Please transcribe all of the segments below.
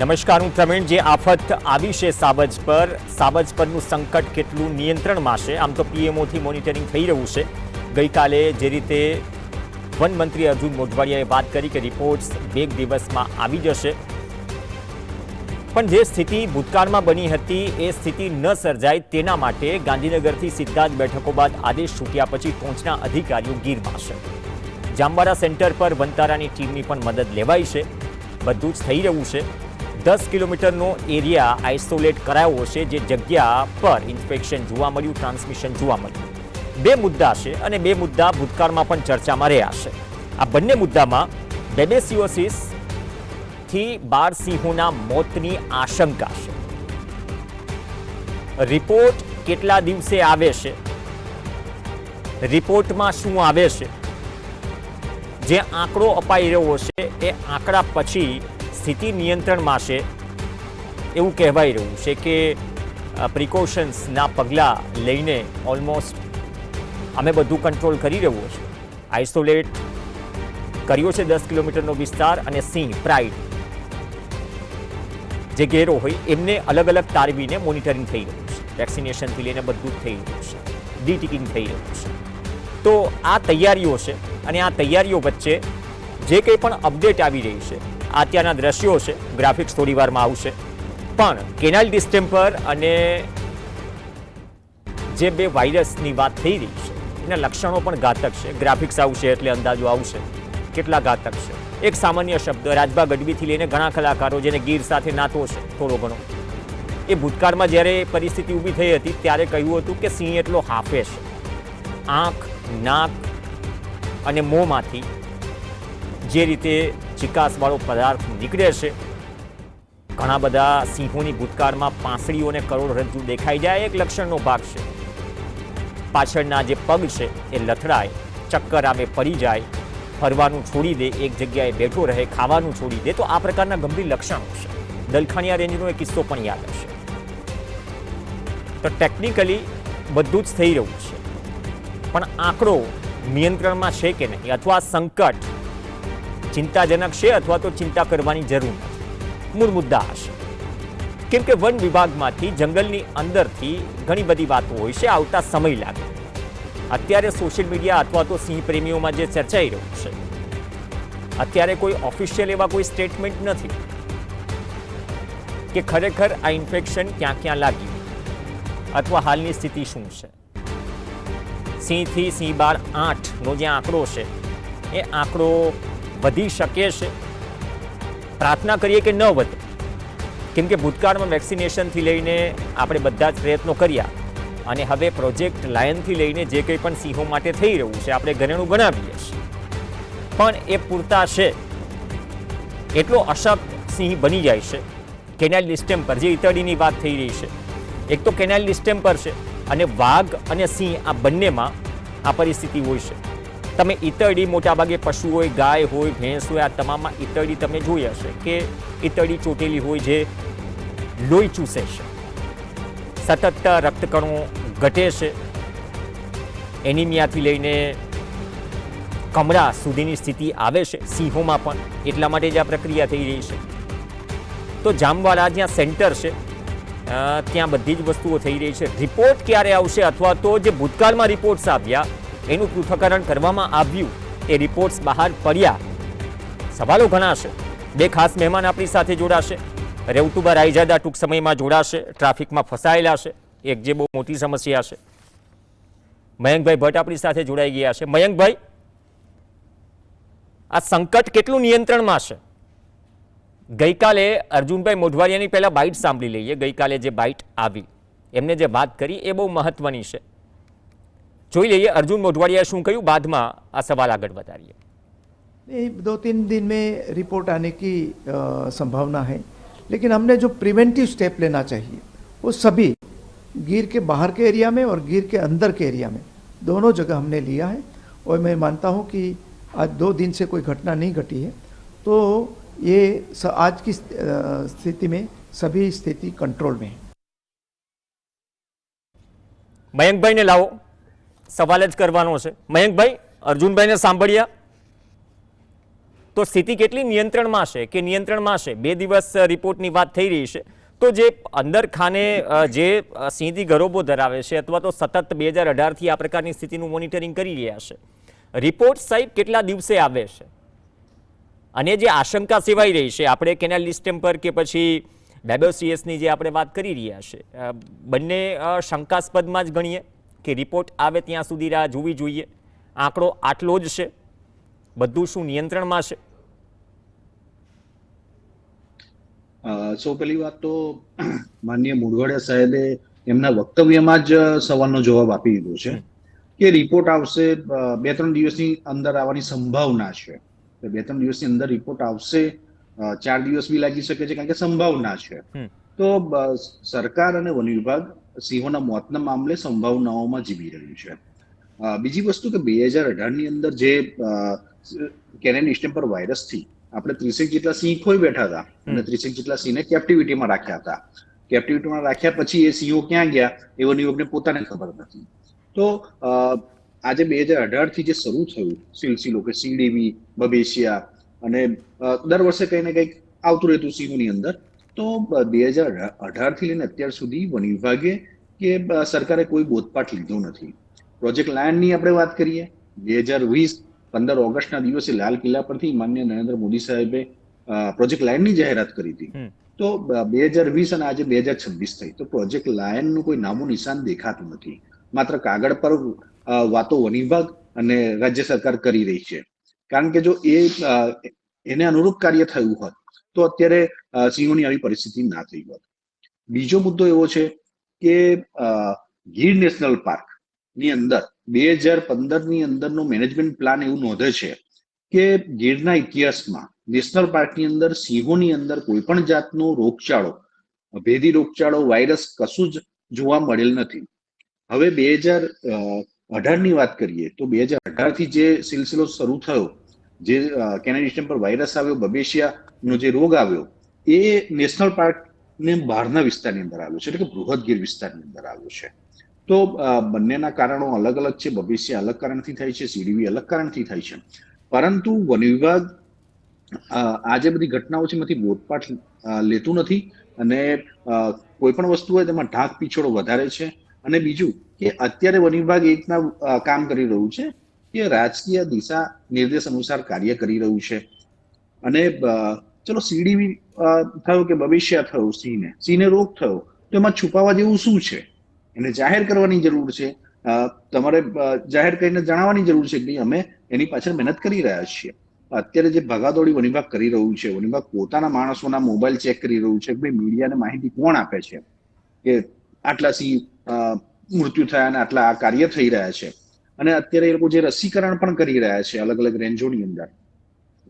નમસ્કાર, હું પ્રવીણ. જે આફત આવી છે સાવજ પરનું સંકટ કેટલું નિયંત્રણમાં છે? આમ તો પીએમઓથી મોનિટરિંગ થઈ રહ્યું છે. ગઈકાલે જે રીતે વન મંત્રી અર્જુન મોઢવાડિયાએ વાત કરી કે રિપોર્ટ્સ 2 દિવસમાં આવી જશે, પણ જે સ્થિતિ ભૂતકાળમાં બની હતી એ સ્થિતિ ન સર્જાય તેના માટે ગાંધીનગરથી સીધા જ બેઠકો બાદ આદેશ છૂટ્યા પછી ટોચના અધિકારીઓ ગીરમાં છે. જામવાડા સેન્ટર પર વનતારાની ટીમની પણ મદદ લેવાઈ છે. બધું જ થઈ રહ્યું છે. 10 કિલોમીટરનો એરિયા આઇસોલેટ કરાયો છે. જે જગ્યા પર ઇન્સ્પેક્શન જોવા મળ્યું, ટ્રાન્સમિશન જોવા મળ્યું. 2 મુદ્દા છે અને 2 મુદ્દા ભૂતકાળમાં પણ ચર્ચામાં રહ્યા છે. આ બંને મુદ્દામાં બેબેસિયોસિસ થી 12 સિંહોના મોતની આશંકા છે. રિપોર્ટ કેટલા દિવસે આવે છે? રિપોર્ટમાં શું આવે છે? જે આંકડો અપાઈ રહ્યો છે એ આંકડા પછી સ્થિતિ નિયંત્રણમાં છે એવું કહેવાઈ રહ્યું છે કે પ્રિકોશન્સના પગલાં લઈને ઓલમોસ્ટ અમે બધું કંટ્રોલ કરી રહ્યું છે. આઇસોલેટ કર્યો છે 10 કિલોમીટરનો વિસ્તાર અને સિંહ પ્રાઇડ જે ઘેરો હોય એમને અલગ અલગ તારવીને મોનિટરિંગ થઈ રહ્યું છે. વેક્સિનેશનથી લઈને બધું જ થઈ રહ્યું છે. ડીટીકિંગ થઈ રહ્યું છે. તો આ તૈયારીઓ છે અને આ તૈયારીઓ વચ્ચે જે કંઈ પણ અપડેટ આવી રહી છે, અત્યારના દ્રશ્યો છે, ગ્રાફિક્સ થોડી વારમાં આવશે, પણ કેનાલ ડિસ્ટેમ્પર અને જે 2 વાયરસની વાત થઈ રહી છે એના લક્ષણો પણ ઘાતક છે. ગ્રાફિક્સ આવશે એટલે અંદાજો આવશે કેટલા ઘાતક છે. એક સામાન્ય શબ્દ રાજભા ગઢવીથી લઈને ઘણા કલાકારો જેને ગીર સાથે નાતો છે થોડો ઘણો, એ ભૂતકાળમાં જ્યારે પરિસ્થિતિ ઊભી થઈ હતી ત્યારે કહ્યું હતું કે સિંહ એટલો હાફે છે. આંખ, નાક અને મોંમાંથી જે રીતે ચિકાસવાળો પદાર્થ નીકળે છે, ઘણા બધા સિંહોની ભૂતકાળમાં પાંસળીઓ અને કરોડરજ્જુ દેખાઈ જાય, એક લક્ષણનો ભાગ છે. પાછળના જે પગ છે એ લથડાય, ચક્કર આવે, પડી જાય, ફરવાનું છોડી દે, એક જગ્યાએ બેઠો રહે, ખાવાનું છોડી દે. તો આ પ્રકારના ગંભીર લક્ષણો છે. દલખાણીયા રેન્જનો એક કિસ્સો પણ યાદ હશે. તો ટેકનિકલી બધું જ થઈ રહ્યું છે, પણ આંકડો નિયંત્રણમાં છે કે નહીં, અથવા સંકટ ચિંતાજનક છે અથવા તો ચિંતા કરવાની જરૂર નથી. મૂળ મુદ્દા હશે. કેમ કે વન વિભાગમાંથી જંગલની અંદરથી ઘણી બધી વાતો હોય છે, આવતા સમય લાગે. અત્યારે સોશિયલ મીડિયા અથવા તો સિંહ પ્રેમીઓમાં જે ચર્ચાઈ રહ્યું છે, અત્યારે કોઈ ઓફિશિયલ એવા કોઈ સ્ટેટમેન્ટ નથી કે ખરેખર આ ઇન્ફેક્શન ક્યાં ક્યાં લાગ્યું અથવા હાલની સ્થિતિ શું છે. સિંહથી સિંહ બાળ 8નો જે આંકડો છે એ આંકડો વધી શકે છે. પ્રાર્થના કરીએ કે ન વધે, કેમ કે ભૂતકાળમાં વેક્સિનેશનથી લઈને આપણે બધા જ પ્રયત્નો કર્યા અને હવે પ્રોજેક્ટ લાયનથી લઈને જે કંઈ પણ સિંહો માટે થઈ રહ્યું છે આપણે ઘરેણું ગણાવીએ છીએ, પણ એ પૂરતા છે. એટલો અશક્ત સિંહ બની જાય છે. કેનાલ ડિસ્ટેમ્પર જે ઈતળીની વાત થઈ રહી છે, એક તો કેનાલ ડિસ્ટેમ્પર છે અને વાઘ અને સિંહ આ બંનેમાં આ પરિસ્થિતિ હોય છે. તમે ઈતળી મોટાભાગે પશુ હોય, ગાય હોય, ભેંસ હોય, આ તમામમાં ઈતળી તમે જોઈ હશે કે ઈતળી ચોટેલી હોય જે લોહી ચૂસે છે, સતત રક્તકણો ઘટે છે, એનિમિયાથી લઈને કમળા સુધીની સ્થિતિ આવે છે સિંહોમાં પણ. એટલા માટે જ આ પ્રક્રિયા થઈ રહી છે. તો જામવાડા જ્યાં સેન્ટર છે ત્યાં બધી જ વસ્તુઓ થઈ રહી છે. રિપોર્ટ ક્યારે આવશે અથવા તો જે ભૂતકાળમાં રિપોર્ટ્સ આવ્યા એનું પૃથ્થકરણ કરવામાં આવ્યું, એ રિપોર્ટ્સ બહાર પડ્યા, સવાલો ઘણા છે. 2 ખાસ મહેમાન આપણી સાથે જોડાશે. રેવતુબા રાયજાદા ટૂંક સમયમાં જોડાશે, ટ્રાફિકમાં ફસાયેલા છે, એક જે બહુ મોટી સમસ્યા છે. મયંકભાઈ ભટ્ટ આપણી સાથે જોડાઈ ગયા છે. મયંકભાઈ, આ સંકટ કેટલું નિયંત્રણમાં છે? ગઈકાલે અર્જુનભાઈ મોઢવાડિયાની પહેલા બાઇટ સાંભળી લઈએ. ગઈકાલે જે બાઇટ આવી એમને જે વાત કરી એ બહુ મહત્વની છે. જોઈ લઈએ अर्जुन मोढवाडिया શું કહ્યું, બાદમાં આ સવાલ આગળ વધારીએ. 2-3 दिन में रिपोर्ट आने की संभावना है, लेकिन हमने जो प्रिवेंटिव स्टेप लेना चाहिए वो सभी गिर के बाहर के एरिया में और गिर के अंदर के एरिया में दोनों जगह हमने लिया है. और मैं मानता हूँ कि आज 2 दिन से कोई घटना नहीं घटी है, तो ये आज की स्थिति में सभी स्थिति कंट्रोल में है. મયંકભાઈને લાવો, સવાલ જ કરવાનો છે. મયંકભાઈ, અર્જુનભાઈને સાંભળ્યા? તો સ્થિતિ કેટલી નિયંત્રણમાં છે કે નિયંત્રણમાં છે? 2 દિવસ રિપોર્ટની વાત થઈ રહી છે, તો જે અંદર ખાને જે સિંહથી ગરોબો ધરાવે છે અથવા તો સતત 2018થી આ પ્રકારની સ્થિતિનું મોનિટરિંગ કરી રહ્યા છે, રિપોર્ટ સાહેબ કેટલા દિવસે આવે છે? અને જે આશંકા સેવાઈ રહી છે, આપણે કેનાલ ડિસ્ટેમ્પર કે પછી બેબોસિયસની જે આપણે વાત કરી રહ્યા છે, બંને શંકાસ્પદમાં જ ગણીએ કે રિપોર્ટ આવે ત્યાં સુધી રાહ જોવી જોઈએ? આંકડો આટલો જ છે? બધું શું નિયંત્રણમાં છે? સૌ પહેલી વાત તો માનનીય મુડવાડિયા સાહેબે એમના વક્તવ્યમાં જ સવાલનો જવાબ આપી દીધો છે કે રિપોર્ટ આવશે 2-3 દિવસની અંદર આવવાની સંભાવના છે. 2-3 દિવસની અંદર રિપોર્ટ આવશે, 4 દિવસ બી લાગી શકે છે કારણ કે સંભાવના છે. તો સરકાર અને વન વિભાગ સિંહોના મોતના મામલે સંભાવનાઓમાં જીવી રહ્યું છે. બીજી વસ્તુ કે 2018ની અંદર જે કેનાલ ડિસ્ટેમ્પર વાયરસથી આપણે 30 જેટલા સિંહ ખોઈ બેઠા હતા અને 30 જેટલા સિંહને કેપ્ટિવિટીમાં રાખ્યા હતા. કેપ્ટિવિટીમાં રાખ્યા પછી એ સિંહો ક્યાં ગયા એ વન વિભાગને પોતાને ખબર નથી. તો આજે 2018થી જે શરૂ થયું સિલસિલો કે સીડીવી, બબેશિયા અને દર વર્ષે કંઈ ને કંઈક આવતું રહેતું સિંહોની અંદર, તો 2018થી લઈને અત્યાર સુધી વન વિભાગે કે સરકારે કોઈ બોધપાઠ લીધો નથી. પ્રોજેક્ટ લાયનની આપણે વાત કરીએ, 2020 15 ઓગસ્ટના દિવસે લાલ કિલ્લા પરથી માનનીય નરેન્દ્ર મોદી સાહેબે પ્રોજેક્ટ લાયનની જાહેરાત કરી હતી. તો 2020 અને આજે 2026 થઈ, તો પ્રોજેક્ટ લાયનનું કોઈ નામું નિશાન દેખાતું નથી. માત્ર કાગળ પર વાતો વન વિભાગ અને રાજ્ય સરકાર કરી રહી છે. કારણ કે જો એને અનુરૂપ કાર્ય થયું હોત તો અત્યારે સિંહોની આવી પરિસ્થિતિ ના થઈ હોત. બીજો મુદ્દો એવો છે કે ગીર નેશનલ પાર્ક ની અંદર 2015ની અંદરનો મેનેજમેન્ટ પ્લાન એવું નોંધે છે કે ગીરના ઇતિહાસમાં નેશનલ પાર્કની અંદર સિંહોની અંદર કોઈ પણ જાતનો રોગચાળો, ભેદી રોગચાળો, વાયરસ કશું જ જોવા મળેલ નથી. હવે 2018ની વાત કરીએ તો 2018થી જે સિલસિલો શરૂ થયો, જે કેનાલ ડિસ્ટેમ્પર વાયરસ આવ્યો, બબેશિયાનો જે રોગ આવ્યો, એ નેશનલ પાર્કને બહારના વિસ્તારની અંદર આવ્યો છે, એટલે કે બૃહદ ગીર વિસ્તારની અંદર આવ્યો છે. તો બંનેના કારણો અલગ અલગ છે. બબેશિયા અલગ કારણથી થાય છે, સીડીવી અલગ કારણથી થાય છે. પરંતુ વન વિભાગ આ જે બધી ઘટનાઓ છે એમાંથી બોધપાઠ લેતું નથી અને કોઈ પણ વસ્તુ હોય તેમાં ઢાક પીછોડો વધારે છે. અને બીજું કે અત્યારે વન વિભાગ એકના કામ કરી રહ્યું છે કે રાજકીય દિશા નિર્દેશ અનુસાર કાર્ય કરી રહ્યું છે. અને ચલો સીડીવી થયો કે બબેશિયા થયો, સિંહને રોગ થયો, તો એમાં છુપાવવા જેવું શું છે? એને જાહેર કરવાની જરૂર છે. તમારે જાહેર કરીને જણાવવાની જરૂર છે કે ભાઈ અમે એની પાછળ મહેનત કરી રહ્યા છીએ. અત્યારે જે ભાગાદોડી વન વિભાગ કરી રહ્યું છે, વન વિભાગ પોતાના માણસોના મોબાઈલ ચેક કરી રહ્યું છે કે ભાઈ મીડિયાને માહિતી કોણ આપે છે કે આટલા સિંહ મૃત્યુ થયા અને આટલા આ કાર્ય થઈ રહ્યા છે. અને અત્યારે એ લોકો જે રસીકરણ પણ કરી રહ્યા છે અલગ અલગ રેન્જોની અંદર,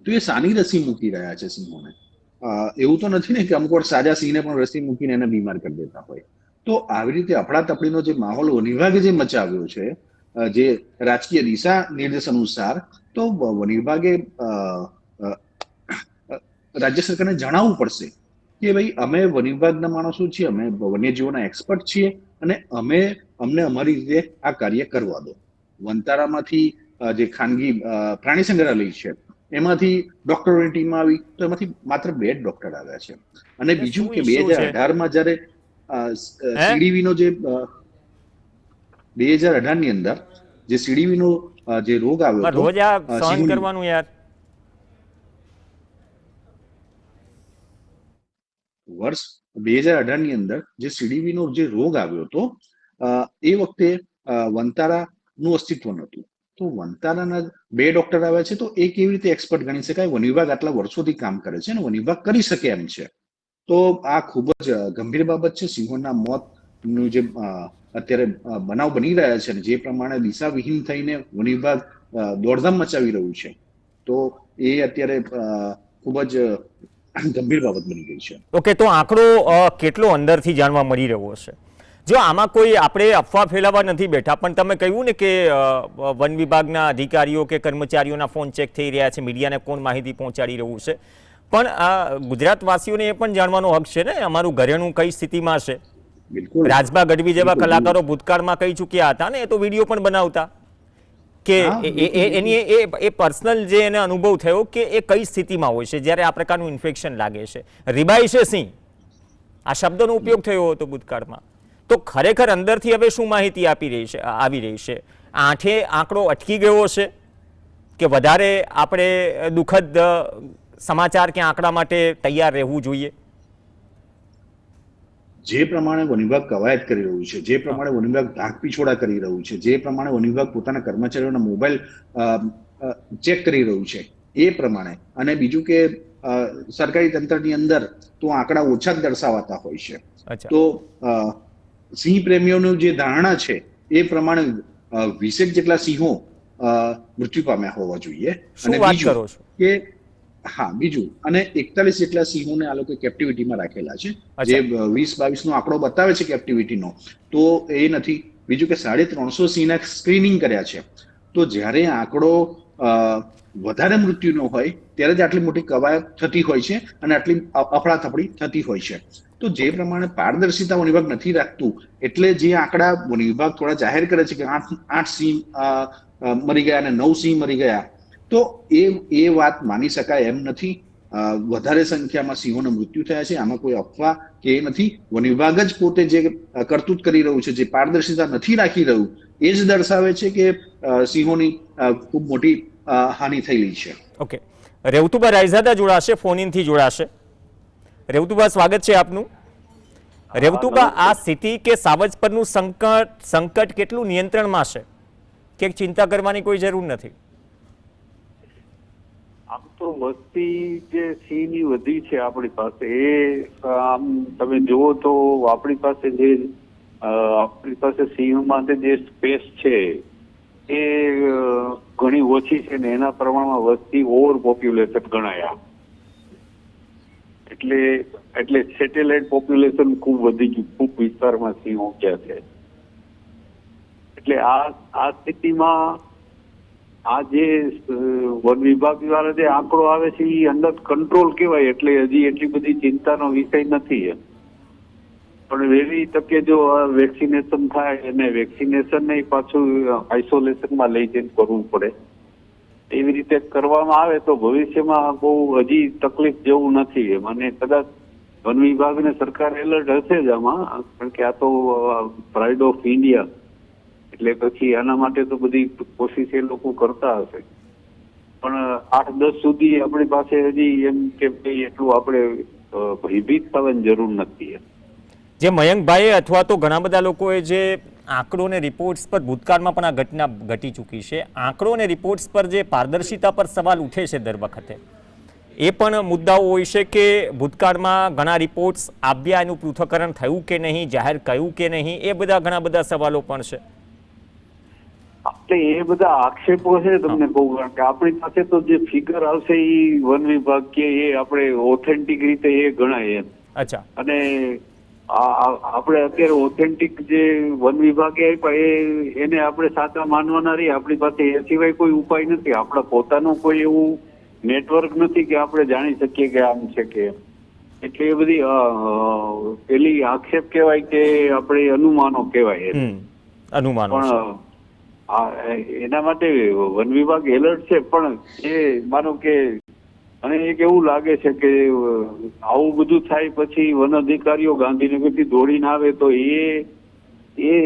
તો એ સાની રસી મૂકી રહ્યા છે સિંહોને? એવું તો નથી ને કે અમુક વાર સાજા સિંહને પણ રસી મૂકીને એને બીમાર કરી દેતા હોય. તો આવી રીતે અફડાતફડીનો જે માહોલ વન વિભાગે જે મચાવ્યો છે, જે રાજકીય દિશા નિર્દેશ અનુસાર, તો વન વિભાગે રાજ્ય સરકારને જણાવવું પડશે કે ભાઈ અમે વન વિભાગના માણસો છીએ, અમે વન્યજીવોના એક્સપર્ટ છીએ અને અમને અમારી રીતે આ કાર્ય કરવા દો. વનતારામાંથી જે ખાનગી પ્રાણી સંગ્રહાલય છે એમાંથી ડોક્ટરોની ટીમ આવી, તો એમાંથી માત્ર 2 જ ડોક્ટર આવ્યા છે. અને બીજું કે 2018માં જયારે સીડીવીનો જે 2018ની અંદર જે સીડીવીનો જે રોગ આવ્યો હતો, રોજ આ સહન કરવાનું યાર. વર્ષ 2018ની અંદર જે સીડીવીનો જે રોગ આવ્યો હતો, એ વખતે વનતારાનું અસ્તિત્વ નહોતું. તો વનતારાના 2 ડોક્ટર આવ્યા છે, તો એ કેવી રીતે એક્સપર્ટ ગણી શકાય? વન વિભાગ આટલા વર્ષોથી કામ કરે છે અને વન વિભાગ કરી શકે એમ છે. તો આ ખૂબ જ ગંભીર બાબત છે. સિંહોના મોતનું જે અત્યારે બનાવ બની રહ્યા છે, જે પ્રમાણે દિશાવિહીન થઈને વન વિભાગ દોડધામ મચાવી રહ્યું છે, તો એ અત્યારે ખૂબ જ ગંભીર બાબત બની ગઈ છે. ઓકે, તો આંકડો કેટલો અંદરથી જાણવા મળી રહ્યો છે? જો આમાં કોઈ આપણે અફવા ફેલાવવા નથી બેઠા, પણ તમે કહ્યું ને કે વન વિભાગના અધિકારીઓ કે કર્મચારીઓના ફોન ચેક થઈ રહ્યા છે, મીડિયાને કોણ માહિતી પહોંચાડી રહ્યું છે, પણ ગુજરાતવાસીઓને એ પણ જાણવાનો હક છે ને અમારું ઘરેણું કઈ સ્થિતિમાં છે. રાજભા ગઢવી જેવા કલાકારો ભૂતકાળમાં કહી ચૂક્યા હતા ને, એ તો વિડીયો પણ બનાવતા. કે હા, એની એ પર્સનલ જે એને અનુભવ થયો કે એ કઈ સ્થિતિમાં હોય છે જ્યારે આ પ્રકારનું ઇન્ફેક્શન લાગે છે. રીબાઈ છે સિંહ, આ શબ્દનો ઉપયોગ થયો હતો ભૂતકાળમાં. તો ખરેખર અંદરથી હવે શું માહિતી આવી રહી છે? આંઠે આંકડો અટકી ગયો છે કે વધારે આપણે દુઃખદ સમાચાર કે આંકડા માટે તૈયાર રહેવું જોઈએ? જે પ્રમાણે વન વિભાગ કવાયત કરી રહ્યું છે, જે પ્રમાણે વન વિભાગ ઢાક પીછોડા કરી રહ્યું છે, જે પ્રમાણે વન વિભાગ પોતાના કર્મચારીઓના મોબાઈલ ચેક કરી રહ્યું છે, એ પ્રમાણે, અને બીજું કે સરકારી તંત્રની અંદર તો આંકડા ઓછા જ દર્શાવાતા હોય છે. તો સિંહ પ્રેમીઓનું જે ધારણા છે એ પ્રમાણે 20 જેટલા સિંહો મૃત્યુ પામ્યા હોવા જોઈએ. અને બીજું કે બીજું અને 41 જેટલા સિંહોને આ લોકો કેપ્ટિવિટીમાં રાખેલા છે. જે 20-22 નો આંકડો બતાવે છે કેપ્ટિવિટીનો, તો એ નથી. બીજું કે 350 સિંહના સ્ક્રીનિંગ કર્યા છે. તો જ્યારે આંકડો વધારે મૃત્યુનો હોય ત્યારે જ આટલી મોટી કવાયત થતી હોય છે અને આટલી અફડાતફડી થતી હોય છે. તો જે પ્રમાણે પારદર્શિતા વન વિભાગ નથી રાખતું, એટલે જે આંકડા વન વિભાગ થોડા જાહેર કરે છે કે 8 સિંહ મરી ગયા અને 9 સિંહ મરી ગયા, તો એ વાત માની શકાય એમ નથી. વધારે સંખ્યામાં સિંહોના મૃત્યુ થયા છે. આમાં કોઈ અફવા કે એ નથી. વન વિભાગ જ પોતે જે કરતૂત કરી રહ્યું છે, જે પારદર્શિતા નથી રાખી રહ્યું, એ જ દર્શાવે છે કે સિંહોની ખૂબ મોટી હાનિ થયેલી છે. ઓકે, રેવતુભા રાયઝાદા જોડાશે, ફોન ઇનથી જોડાશે. રેવતુભા, સ્વાગત છે આપનું. રેવતુભા, આ સ્થિતિ કે સાવજ પરનું સંકટ કેટલું નિયંત્રણમાં છે કે ચિંતા કરવાની કોઈ જરૂર નથી? આમ તો વસ્તી જે સિંહની વધી છે આપણી પાસે, એ આમ તમે જુઓ તો આપણી પાસે સિંહ માટે જે સ્પેસ છે એ ઘણી ઓછી છે ને એના પ્રમાણમાં વસ્તી ઓવર પોપ્યુલેશન ગણાય. એટલે સેટેલાઇટ પોપ્યુલેશન ખૂબ વધી ગયું, ખૂબ વિસ્તારમાં સિંહો ક્યાં છે. એટલે આ સ્થિતિમાં આ જે વન વિભાગ દ્વારા જે આંકડો આવે છે એ અંડર કંટ્રોલ કહેવાય, એટલે હજી એટલી બધી ચિંતાનો વિષય નથી. પણ વહેલી તકે જો વેક્સિનેશન થાય અને વેક્સિનેશન ને પાછું આઇસોલેશનમાં લઈ જઈને કરવું પડે, એવી રીતે કરવામાં આવે તો ભવિષ્યમાં બહુ હજી તકલીફ જેવું નથી. મને કદાચ વન વિભાગને સરકાર એલર્ટ હશે જ આમાં, કારણ કે આ તો પ્રાઇડ ઓફ ઇન્ડિયા, એટલે પછી આના માટે તો બધી કોશિશ એ લોકો કરતા હશે. પણ 8-10 સુધી આપણી પાસે હજી એમ કે એટલું આપણે ભયભીત થવાની જરૂર નથી. જે મયંકભાઈ અથવા તો ઘણા બધા લોકોએ જે આંકડો અને રિપોર્ટ્સ પર, ભૂતકાળમાં પણ આ ઘટના ઘટી ચૂકી છે, આંકડો અને રિપોર્ટ્સ પર જે પારદર્શિતા પર સવાલ ઉઠે છે દર વખતે, એ પણ મુદ્દાઓ હોય છે કે ભૂતકાળમાં ઘણા રિપોર્ટ્સ આવ્યા, એનું પૃથ્થકરણ થયું કે નહીં, જાહેર કર્યું કે નહીં, એ બધા ઘણા બધા સવાલો પણ છે. એટલે એ બધા આક્ષેપો છે. તમને કહું, કારણ કે આપણી પાસે તો જે ફિગર આવશે એ વન વિભાગ કે એ આપણે ઓથેન્ટિક રીતે એ ગણાય એમ. અચ્છા. અને આપણે અત્યારે ઓથેન્ટિક જે વન વિભાગે આપ્યા એને આપણે સાચા માનવાના રહી. આપણી પાસે એ સિવાય કોઈ ઉપાય નથી. આપણા પોતાનું કોઈ એવું નેટવર્ક નથી કે આપણે જાણી શકીએ કે આમ છે કે. એટલે એ બધી પેલી આક્ષેપ કહેવાય કે આપણે અનુમાનો કહેવાય. અનુમાનો પણ એના માટે વન વિભાગ એલર્ટ છે. પણ એ માનો કે અને એક એવું લાગે છે કે આવું બધું થાય પછી વન અધિકારીઓ ગાંધીનગરથી દોડીને આવે તો એ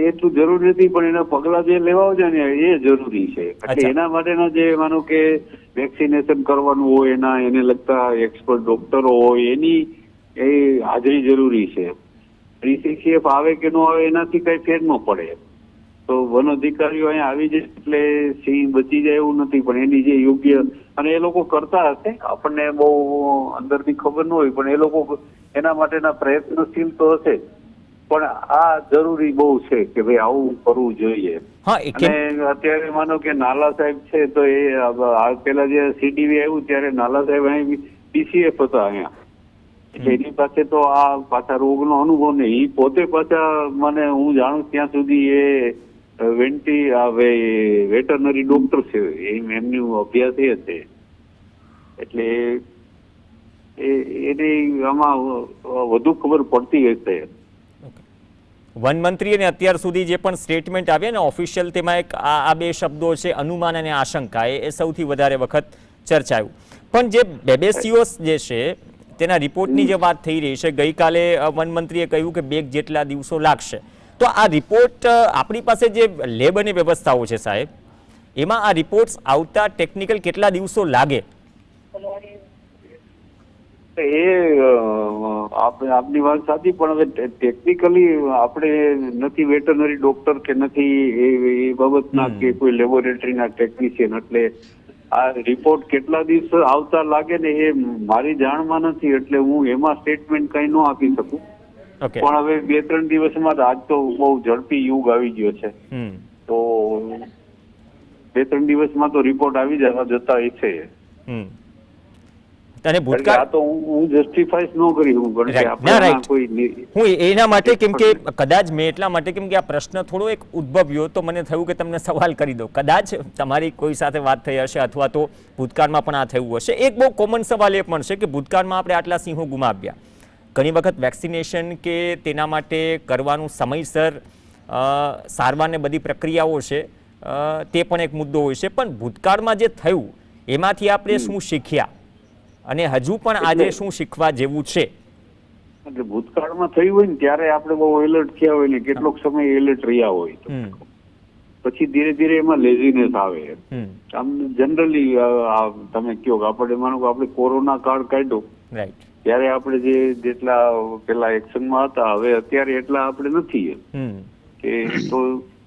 એટલું જરૂરી નથી, પણ એના પગલા જે લેવા છે ને એ જરૂરી છે. એટલે એના માટેના જે માનો કે વેક્સિનેશન કરવાનું હોય, એને લગતા એક્સપર્ટ ડોક્ટરો હોય, એની એ હાજરી જરૂરી છે. PCCF આવે કે ન આવે એનાથી કઈ ફેર ન પડે. તો વન અધિકારીઓ અહીંયા આવી જાય એટલે સિંહ બચી જાય એવું નથી, પણ એની જે યોગ્ય, અને એ લોકો કરતા હશે, આપણને બહુ અંદરથી ખબર ન હોય, પણ એ લોકો એના માટેના પ્રયત્નશીલ તો હશે. પણ આ જરૂરી બહુ છે કે ભાઈ આવું કરવું જોઈએ. અને અત્યારે માનો કે નાલા સાહેબ છે, તો એ પેલા જે CTV આવ્યું ત્યારે નાલા સાહેબ અહીં PCF હતા અહીંયા, એટલે એની પાસે તો આ પાછા રોગનો અનુભવ ને એ પોતે પાછા મને હું જાણું ત્યાં સુધી એ વેટરનરી ડોક્ટર છે, એમનું અભ્યાસ એ છે. એટલે એને આમાં વધુ ખબર પડતી હશે. વન મંત્રી અને અત્યાર સુધી જે પણ સ્ટેટમેન્ટ આવ્યા ને ઓફિશિયલ, તેમાં એક આ બે શબ્દો છે, અનુમાન અને આશંકા, એ સૌથી વધારે વખત ચર્ચાયું. પણ જે બે COs જે છે તેના રિપોર્ટની જે વાત થઈ રહી છે, ગઈકાલે વન મંત્રીએ કહ્યું કે 2 જેટલા દિવસો લાગશે. તો આ રિપોર્ટ આપણી પાસે જે લેબ અને વ્યવસ્થાઓ છે સાહેબ, એમાં આ રિપોર્ટ્સ આવતા ટેકનિકલ કેટલા દિવસો લાગે? એ આપની વાત સાચી, પણ હવે ટેકનિકલી આપણે નથી વેટરનરી ડોક્ટર કે નથી એ બાબતના કે કોઈ લેબોરેટરીના ટેકનિશિયન, એટલે આ રિપોર્ટ કેટલા દિવસ આવતા લાગે ને એ મારી જાણમાં નથી, એટલે હું એમાં સ્ટેટમેન્ટ કઈ ન આપી શકું. પણ હવે 2-3 દિવસમાં, આજ તો બહુ ઝડપી યુગ આવી ગયો છે, તો 2-3 દિવસમાં તો રિપોર્ટ આવી જતા છે. અને ભૂતકાળ તો હું જસ્ટિફાઈસ ન કરી હું એના માટે, કેમ કે કદાચ મેં એટલા માટે, કેમ કે આ પ્રશ્ન થોડો એક ઉદ્ભવ્યો, તો મને થયું કે તમને સવાલ કરી દો. કદાચ તમારી કોઈ સાથે વાત થઈ હશે અથવા તો ભૂતકાળમાં પણ આ થયું હશે. એક બહુ કોમન સવાલ એ પણ છે કે ભૂતકાળમાં આપણે આટલા સિંહો ગુમાવ્યા, ઘણી વખત વેક્સિનેશન કે તેના માટે કરવાનું સમયસર સારવારને બધી પ્રક્રિયાઓ છે તે પણ એક મુદ્દો હોય છે. પણ ભૂતકાળમાં જે થયું એમાંથી આપણે શું શીખ્યા અને હજુ પણ આજે શું શીખવા જેવું છે? એટલે ભૂતકાળમાં થયું હોય ને ત્યારે આપણે બહુ એલર્ટ થયા હોય ને કેટલોક સમય એલર્ટ રહ્યા હોય, પછી ધીરે ધીરે એમાં લેઝીનેસ આવે. આમ જનરલી તમે કહો કે આપણે માનો કે આપણે કોરોના કાળ કાઢ્યો ત્યારે આપણે જેટલા પેલા એક્શનમાં હતા, હવે અત્યારે એટલા આપણે નથી કે, તો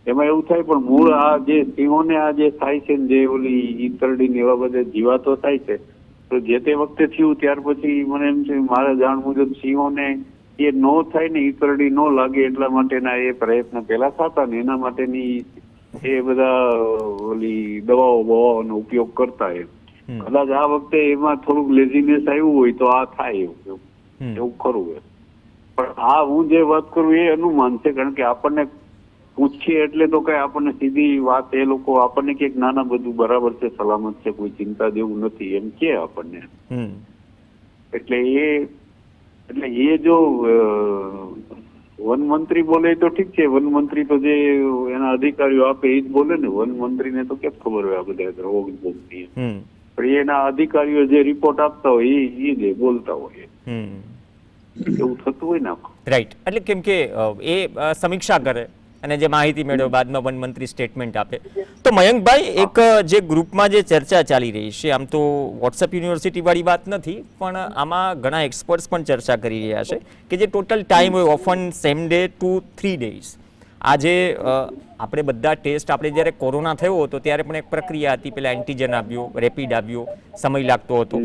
એમાં એવું થાય. પણ મૂળ આ જે સિંહોને આ જે થાય છે ને, જે ઓલી ઈતરડી ને એવા બધા જીવાતો થાય છે, તો જે તે વખતે થયું ત્યાર પછી મને એમ છે, મારા જાણ મુજબ સિંહોને એ ન થાય ને, ઈતરડી ન લાગે એટલા માટેના એ પ્રયત્ન પેલા થતા ને એના માટેની એ બધા ઓલી દવાઓનો ઉપયોગ કરતા. કદાચ આ વખતે એમાં થોડુંક લેઝીનેસ આવ્યું હોય તો આ થાય એવું ખરું. પણ આ હું જે વાત કરું એ અનુમાન છે, કારણ કે આપણને પૂછીએ એટલે તો કઈ આપણને સીધી વાત એ લોકો આપણને કે નાના બધું બરાબર છે, સલામત છે, કોઈ ચિંતા જેવું નથી એમ કે આપણને. એટલે એ જો વન મંત્રી બોલે તો ઠીક છે, વન મંત્રી તો જે એના અધિકારીઓ આપે એ જ બોલે ને, વન મંત્રીને તો કેમ ખબર હોય આ બધા રોગ ભોગની. પણ એના અધિકારીઓ જે રિપોર્ટ આપતા હોય એ જે બોલતા હોય એવું થતું હોય ને. રાઈટ. એટલે કેમ કે એ સમીક્ષા કરે અને જે માહિતી મેળવે બાદમાં વન મંત્રી સ્ટેટમેન્ટ આપે. તો મયંકભાઈ, એક જે ગ્રુપમાં જે ચર્ચા ચાલી રહી છે, આમ તો વોટ્સએપ યુનિવર્સિટી વાળી વાત નથી, પણ આમાં ઘણા એક્સપર્ટ્સ પણ ચર્ચા કરી રહ્યા છે કે જે ટોટલ ટાઈમ હોય, often same day to 3 days. આજે આપણે બધા ટેસ્ટ, આપણે જ્યારે કોરોના થયો હતો ત્યારે પણ એક પ્રક્રિયા હતી, પેલા એન્ટીજન આવ્યો, રેપિડ આવ્યો, સમય લાગતો હતો.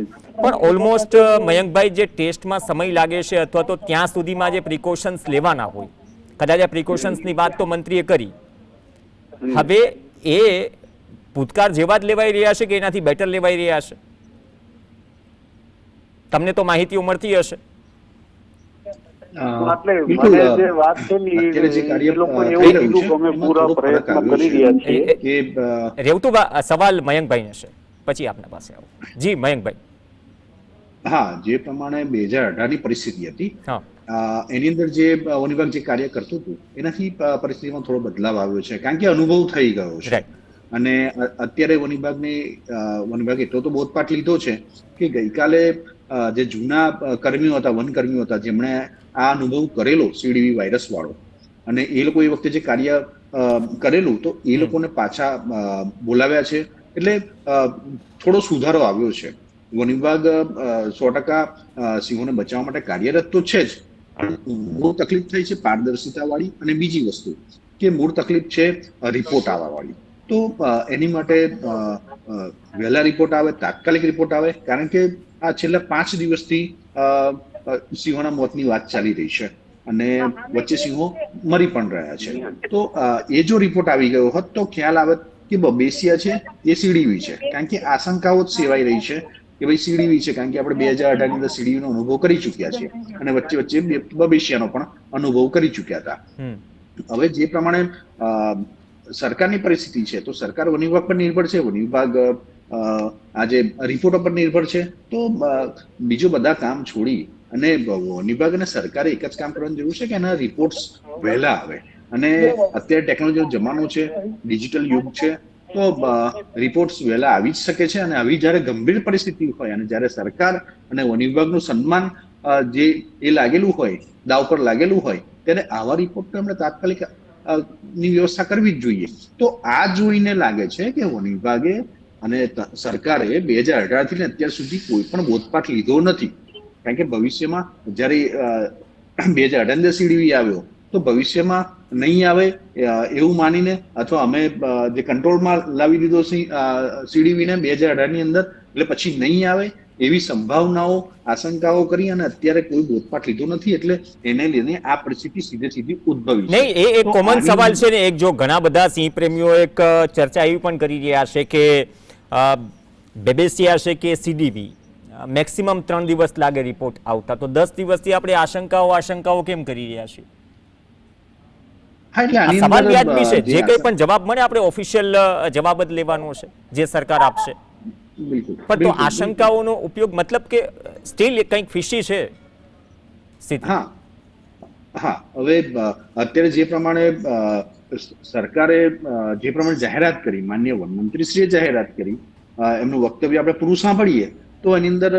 પણ ઓલમોસ્ટ મયંકભાઈ, જે ટેસ્ટમાં સમય લાગે છે અથવા તો ત્યાં સુધીમાં જે પ્રિકોશન્સ લેવાના હોય, કદાચ આ પ્રિકોશન્સની વાત તો મંત્રીએ કરી, હવે એ ભૂતકાળ જેવા જ લેવાઈ રહ્યા છે કે એનાથી બેટર લેવાઈ રહ્યા છે? તમને તો માહિતીઓ મળતી હશે. રેવતું સવાલ મયંકભાઈ હશે, પછી આપના પાસે આવો. જી મયંકભાઈ. હા, જે પ્રમાણે 2018 ની પરિસ્થિતિ હતી એની અંદર જે વન વિભાગ જે કાર્ય કરતું હતું એનાથી પરિસ્થિતિમાં થોડો બદલાવ આવ્યો છે, કારણ કે અનુભવ થઈ ગયો છે. અને અત્યારે વન વિભાગે એટલો તો બોધપાઠ લીધો છે કે ગઈકાલે જે જૂના કર્મીઓ હતા, વન કર્મીઓ હતા, જેમણે આ અનુભવ કરેલો CDV વાયરસ વાળો, અને એ લોકો એ વખતે જે કાર્ય કરેલું તો એ લોકોને પાછા બોલાવ્યા છે. એટલે થોડો સુધારો આવ્યો છે. વન વિભાગ 100% સિંહોને બચાવવા માટે કાર્યરત તો છે જ. મૂળ તકલીફ થઈ છે પારદર્શિતા વાળી, અને બીજી વસ્તુ કે મૂળ તકલીફ છે રિપોર્ટ આવવા વાળી. તો એની માટે વહેલા રિપોર્ટ આવે, તાત્કાલિક રિપોર્ટ આવે, કારણ કે આ છેલ્લા 5 દિવસથી સિંહોના મોતની વાત ચાલી રહી છે અને વચ્ચે સિંહો મરી પણ રહ્યા છે. તો એ જો રિપોર્ટ આવી ગયો હોત તો ખ્યાલ આવે કે બબેસિયા છે એ CDV છે, કારણ કે આશંકાઓ જ સેવાઈ રહી છે કે ભાઈ CDV છે, કારણ કે આપણે 2018 ની અંદર CDV નો અનુભવ કરી ચૂક્યા છીએ અને વચ્ચે બબેસિયાનો પણ અનુભવ કરી ચૂક્યા હતા. હવે જે પ્રમાણે સરકારની પરિસ્થિતિ છે, તો સરકાર વન વિભાગ પર નિર્ભર છે, વન વિભાગ આજે રિપોર્ટો પર નિર્ભર છે. તો બીજું બધા કામ છોડી અને વન વિભાગ અને સરકારે એક જ કામ કરવાની જરૂર છે કે એના રિપોર્ટ્સ વહેલા આવે. અને અત્યારે ટેકનોલોજીનો જમાનો છે, ડિજિટલ યુગ છે, તો રિપોર્ટ્સ વહેલા આવી જ શકે છે. અને આવી જ્યારે ગંભીર પરિસ્થિતિ હોય અને જ્યારે સરકાર અને વન વિભાગનું સન્માન જે એ લાગેલું હોય, દાવ પર લાગેલું હોય, ત્યારે આવા રિપોર્ટ એમણે તાત્કાલિક ની વ્યવસ્થા કરવી જ જોઈએ. તો આ જોઈને લાગે છે કે વન વિભાગે અને સરકારે 2018 થી અત્યાર સુધી કોઈ પણ બોધપાઠ લીધો નથી. કારણ કે ભવિષ્યમાં જ્યારે 2018 સીડીવી આવ્યો તો ભવિષ્યમાં નહીં આવે એવું માનીને, અથવા અમે જે કંટ્રોલમાં લાવી દીધો સીડીવીને 2018 ની અંદર, એટલે પછી નહીં આવે એવી સંભાવનાઓ, આશંકાઓ કરી અને અત્યારે કોઈ બોધપાઠ લીધો નથી. એટલે એને લઈને આ પરિસ્થિતિ સીધી ઉદ્ભવી છે. નહીં, એ એક કોમન સવાલ છે ને. એક જો ઘણા બધા સિંહ પ્રેમીઓ એક ચર્ચા એવી પણ કરી રહ્યા છે કે બેબેસિયા છે કે સીડીવી મેક્સિમમ 3 દિવસ લાગે રિપોર્ટ આવતા, તો 10 દિવસથી આપણે આશંકાઓ કેમ કરી રહ્યા છીએ? સવાલ વ્યાજબી છે. જે કંઈ પણ જવાબ મળે આપણે ઓફિશિયલ જવાબ જ લેવાનો છે જે સરકાર આપશે. પણ તો આશંકાઓનો ઉપયોગ, મતલબ કે સ્ટીલ કંઈક ફિશી છે. હા, હવે અત્યારે જે પ્રમાણે સરકારે જે પ્રમાણે જાહેરાત કરી, માનનીય વનમંત્રીશ્રીએ જાહેરાત કરી, એમનું વક્તવ્ય આપણે પૂરું સાંભળીએ તો એની અંદર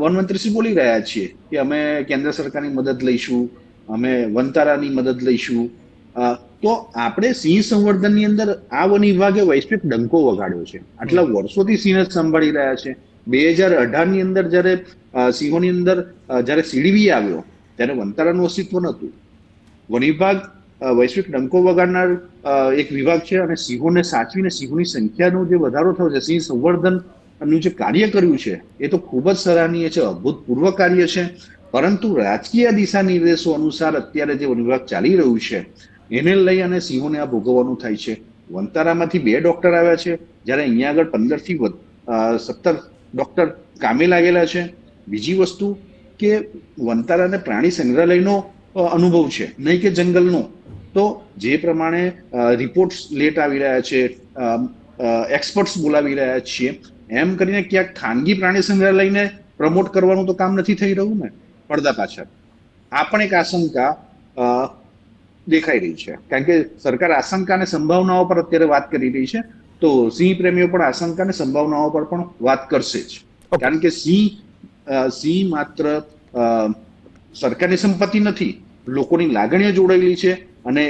વનમંત્રીશ્રી બોલી રહ્યા છીએ કે અમે કેન્દ્ર સરકારની મદદ લઈશું, અમે વનતારાની મદદ લઈશું. તો આપણે સિંહ સંવર્ધનની અંદર આ વન વિભાગે વૈશ્વિક ડંકો વગાડ્યો છે. આટલા વર્ષોથી સિંહને સંભાળી રહ્યા છે. 2018 ની અંદર જ્યારે સિંહોની અંદર જ્યારે સીડીવી આવ્યો ત્યારે વનતારાનું અસ્તિત્વ નહોતું. વન વિભાગ વૈશ્વિક ડંકો વગાડનાર એક વિભાગ છે અને સિંહોને સાચવીને સિંહોની સંખ્યાનો જે વધારો થયો છે, સિંહ સંવર્ધનનું જે કાર્ય કર્યું છે એ તો ખૂબ જ સરાહનીય છે, અભૂતપૂર્વ કાર્ય છે. પરંતુ રાજકીય દિશા નિર્દેશો અનુસાર અત્યારે જે વન વિભાગ ચાલી રહ્યું છે એને લઈ અને સિંહોને આ ભોગવવાનું થાય છે. વનતારામાંથી 2 ડોક્ટર આવ્યા છે, જ્યારે અહીંયા આગળ 15 થી 17 ડોક્ટર કામે લાગેલા છે. બીજી વસ્તુ કે વનતારાને પ્રાણી સંગ્રહાલયનો અનુભવ છે, નહીં કે જંગલનો. તો જે પ્રમાણે રિપોર્ટ્સ લેટ આવી રહ્યા છે, એક્સપર્ટ્સ બોલાવી રહ્યા છીએ, એમ કરીને ક્યાંક ખાનગી પ્રાણી સંગ્રહાલયને પ્રમોટ કરવાનું તો કામ નથી થઈ રહ્યું ને પડદા પાછળ. આ પણ એક આશંકા દેખાઈ રહી છે. કારણ કે સરકાર આશંકા અને સંભાવનાઓ પર અત્યારે વાત કરી રહી છે, તો સિંહ પ્રેમીઓ પણ આશંકા અને સંભાવનાઓ પર પણ વાત કરશે જ. કારણ કે સિંહ માત્ર સરકારની સંપત્તિ નથી, લોકોની લાગણીઓ જોડાયેલી છે. અને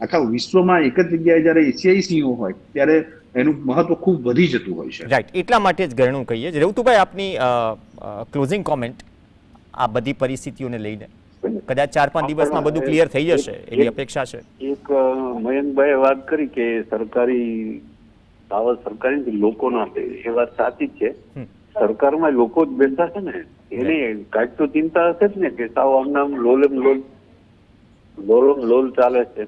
આખા વિશ્વમાં એક જ જગ્યાએ જ્યારે એશિયાઈ સિંહો હોય ત્યારે એનું મહત્વ ખૂબ વધી જતું હોય છે. રાઈટ, એટલા માટે જ ઘણું કહીએ. રેવતુભાઈ, આપની ક્લોઝિંગ કોમેન્ટ આ બધી પરિસ્થિતિઓને લઈને. કદાચ 4-5 દિવસમાં બધું ક્લિયર થઈ જશે એવી અપેક્ષા છે. એક મયંકભાઈએ વાત કરી કે સરકારી લોકોના, એ વાત સાચી જ છે. સરકારમાં લોકો જ બેઠા છે ને, એને કાંઈક તો ચિંતા હશે જ ને કે સાવ આમ લોલ ચાલે છે.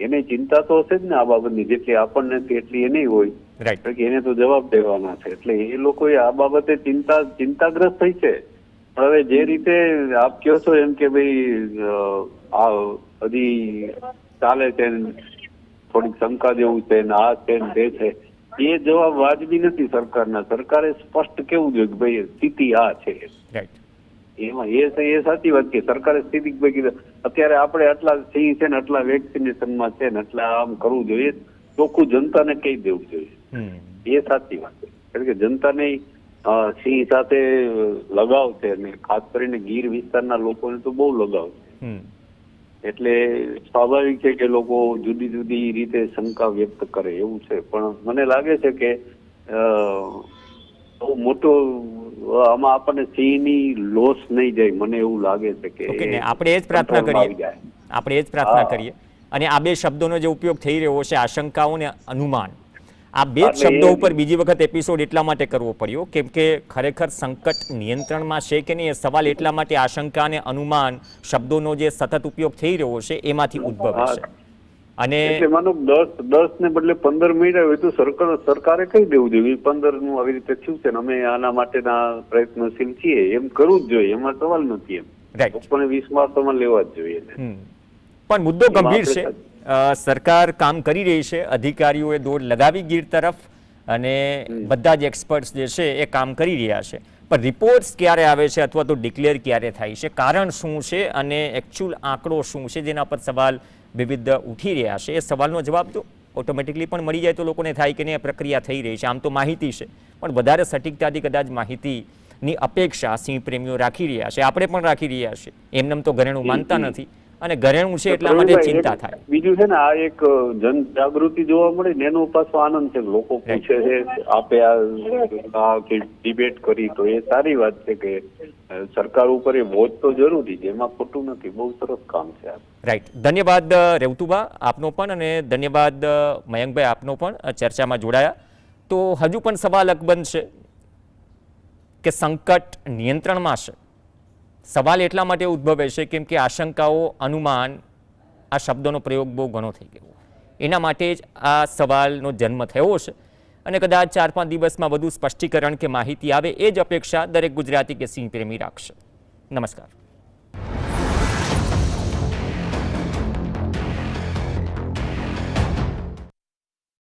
એને ચિંતા તો હશે જ ને આ બાબતની, જેટલી આપણને એટલી એને હોય. રાઈટ, એને તો જવાબ દેવાના છે. એટલે એ લોકોએ આ બાબતે ચિંતાગ્રસ્ત થઈ છે. હવે જે રીતે આપ કહો છો એમ કે ભાઈ આ હજી ચાલે છે, થોડીક શંકા જેવું છે ને, આ છે ને તે છે, એ જવાબ વાજબી નથી સરકારના. સરકારે સ્પષ્ટ કેવું જોઈએ કે ભાઈ સ્થિતિ આ છે. એમાં એ સાચી વાત કે સરકારે સ્થિતિ અત્યારે આપણે આટલા સિંહ છે ને, આટલા વેક્સિનેશનમાં છે ને, આટલા આમ કરવું જોઈએ, ચોખ્ખું જનતાને કહી દેવું જોઈએ. એ સાચી વાત છે. કારણ કે જનતાને સિંહ સાથે લગાવ છે, અને ખાસ કરીને ગીર વિસ્તારના લોકોને તો બહુ લગાવ છે. એટલે સ્વાભાવિક છે કે લોકો જુદી જુદી રીતે શંકા વ્યક્ત કરે એવું છે. પણ મને લાગે છે કે બહુ મોટો આમાં આપણને સિંહની લોસ નહીં જાય, મને એવું લાગે છે કે આપણે એ જ પ્રાર્થના કરીએ. અને આ 2 શબ્દોનો જે ઉપયોગ થઈ રહ્યો છે, આશંકાઓ ને અનુમાન, આ 2 શબ્દો ઉપર બીજી વખત એપિસોડ એટલા માટે કરવો પડ્યો કેમ કે ખરેખર સંકટ નિયંત્રણમાં છે કે નહીં એ સવાલ એટલા માટે આશંકા અને અનુમાન શબ્દોનો જે સતત ઉપયોગ થઈ રહ્યો છે એમાંથી ઉદ્ભવે છે. અને એટલે માનો 10 ને બદલે 15 મિનિટ હોય તો સરકારે કહી દેવું જોઈએ 15 નું આવી રીતે થયું છે ને અમે આના માટેના પ્રયત્નશીલ છીએ, એમ કરવું જ જોઈએ. એમાં સવાલ નથી. એમ લોકોને વિશ્વાસમાં લેવા જ જોઈએ. પણ મુદ્દો ગંભીર છે. સરકાર કામ કરી રહી છે, અધિકારીઓએ દોડ લગાવી ગીર તરફ, અને બધા જ એક્સપર્ટ્સ જે છે એ કામ કરી રહ્યા છે. પણ રિપોર્ટ્સ ક્યારે આવે છે અથવા તો ડિક્લેર ક્યારે થાય છે, કારણ શું છે અને એકચ્યુઅલ આંકડો શું છે, જેના પર સવાલ વિવિધ ઉઠી રહ્યા છે, એ સવાલનો જવાબ તો ઓટોમેટિકલી પણ મળી જાય તો લોકોને થાય કે નહીં, આ પ્રક્રિયા થઈ રહી છે. આમ તો માહિતી છે, પણ વધારે સટીકતાથી કદાચ માહિતીની અપેક્ષા સિંહ પ્રેમીઓ રાખી રહ્યા છે, આપણે પણ રાખી રહ્યા છે. એમનેમ તો ઘરેણું માનતા નથી, અને ઘરેણું છે એટલા માટે ચિંતા થાય. બીજું છે ને, આ એક જન જાગૃતિ જોવા મળે ને એનો પાછો આનંદ છે. લોકો પૂછે છે, આપે આ ડિબેટ કરી તો એ સારી વાત છે કે સરકાર ઉપર એ બોજ તો જરૂરી છે, એમાં ખોટું નથી. બહુ સરસ કામ છે. રાઈટ. ધન્યવાદ રેવતુબા આપનો પણ, અને ધન્યવાદ મયંકભાઈ આપનો પણ ચર્ચામાં જોડાયા. તો હજુ પણ સવાલ અકબંધ છે કે સંકટ નિયંત્રણમાં છે. સવાલ એટલા માટે ઉદ્ભવે છે કેમ કે આશંકાઓ, અનુમાન, આ શબ્દનો પ્રયોગ બહુ ઘણો થઈ ગયો. એના માટે જ આ સવાલનો જન્મ થયો છે, અને કદાચ 4-5 દિવસમાં વધુ સ્પષ્ટીકરણ કે માહિતી આવે એ જ અપેક્ષા દરેક ગુજરાતી કે સિંહ પ્રેમી રાખશે. નમસ્કાર.